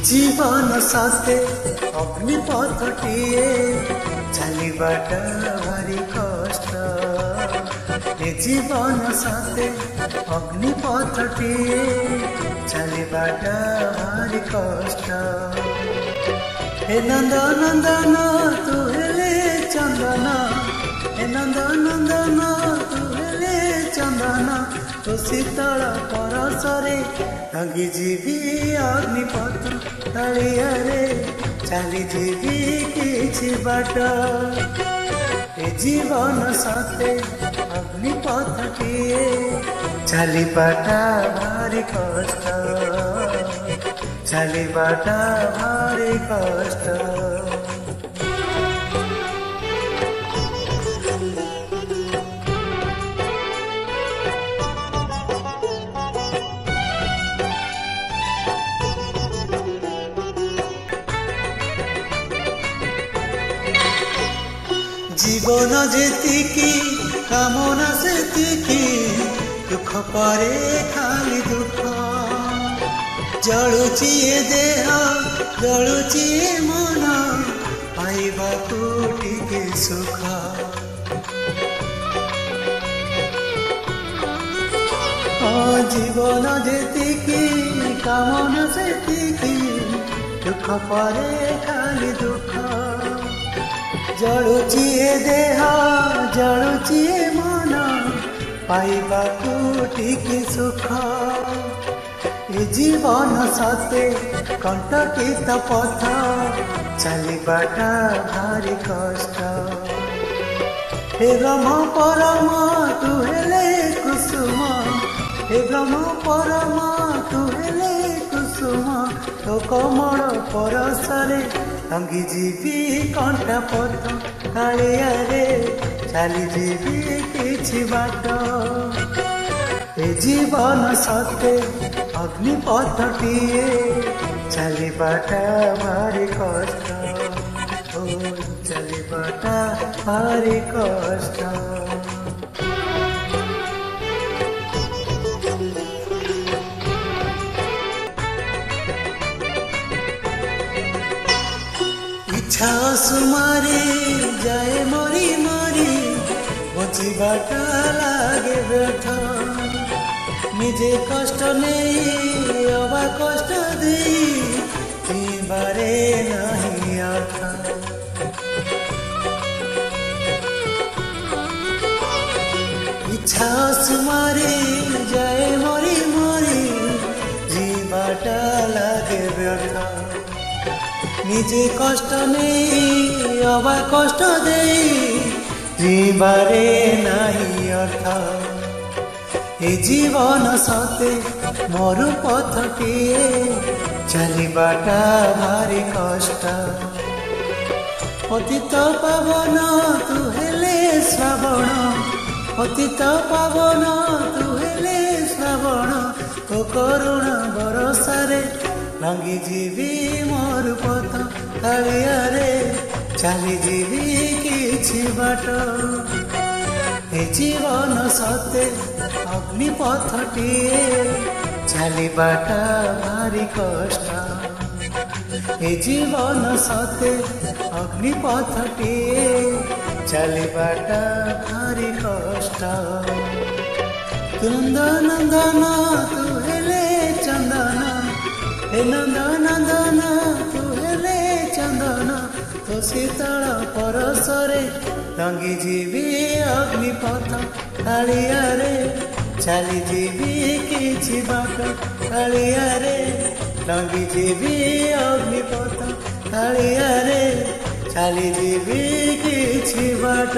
जीवन साथे अग्निपथटिए चलिबाटा भारी कष्ट ए जीवन साथे अग्निपथटिए चलिबाटा भारी कष्ट हे नंद नंदन तू हेले चंदन हे नंद नंदन तू हेले चंदन तो शीतल परसरे लगी जीवी अग्निपथ तलियारे चली जीवी किछि बाट ए जीवन साथे अग्निपथटिए चलिबाटा भारी कष्ट चलिबाटा भारी कष्ट जीवन जेतिकी कामना सेतिकी दुख परे खाली दुख जलुची देह जलुची मन पाइबा टिके सुख जीवन जेतिकी कामना सेतिकी दुख परे खाली दुख जलुची देह जलुची मन पाइबा टिके सुख ए जीवन साथे कंटकित पथ चलिबाटा भारी कष्ट हे ब्रह्म परम तू हेले कुसुम हे ब्रह्म परम तू हेले कुसुम तो कमल परसरे अंगी जीवी कंटा पथ कालियारे चली जीवी किछि बाट ए जीवन साथे अग्निपथटिए चलिबाटा भारी कष्ट ओ चलिबाटा भारी कष्ट इच्छा सुमारी जाए मरी मरी बचिबाटा लागे व्यर्थ निजे कष्ट नहीं अबा कष्ट दे बारे नहीं अर्थ इच्छा सुमारी जाए मरी मरी जीवाटा लागे व्यर्थ निजे कष्ट नहीं अबा कष्ट दे बारे नहीं अर्थ ए जीवन साथे मरु पथटिए चलिबाटा भारी कष्ट पतित पावन तू हेले श्रावण पतित पावन तू हेले श्रावण तो करुणा बरसारे लंगी जीवी मरु पथ कालियारे चली जीवी किछि बाट ए जीवन साथे अग्निपथटिए चलिबाटा भारी कष्ट ए जीवन साथे अग्निपथटिए चलिबाटा भारी कष्ट नंदन नंदन तू हेले चंदन हे नंदन नंदन तू हेले चंदन तो शीतल परसरे लंगी जीवी अग्निपथ कालियारे चली जीवी किछि बाट कालियारे लंगी जीवी अग्निपथ कालियारे चली जीवी किछि बाट।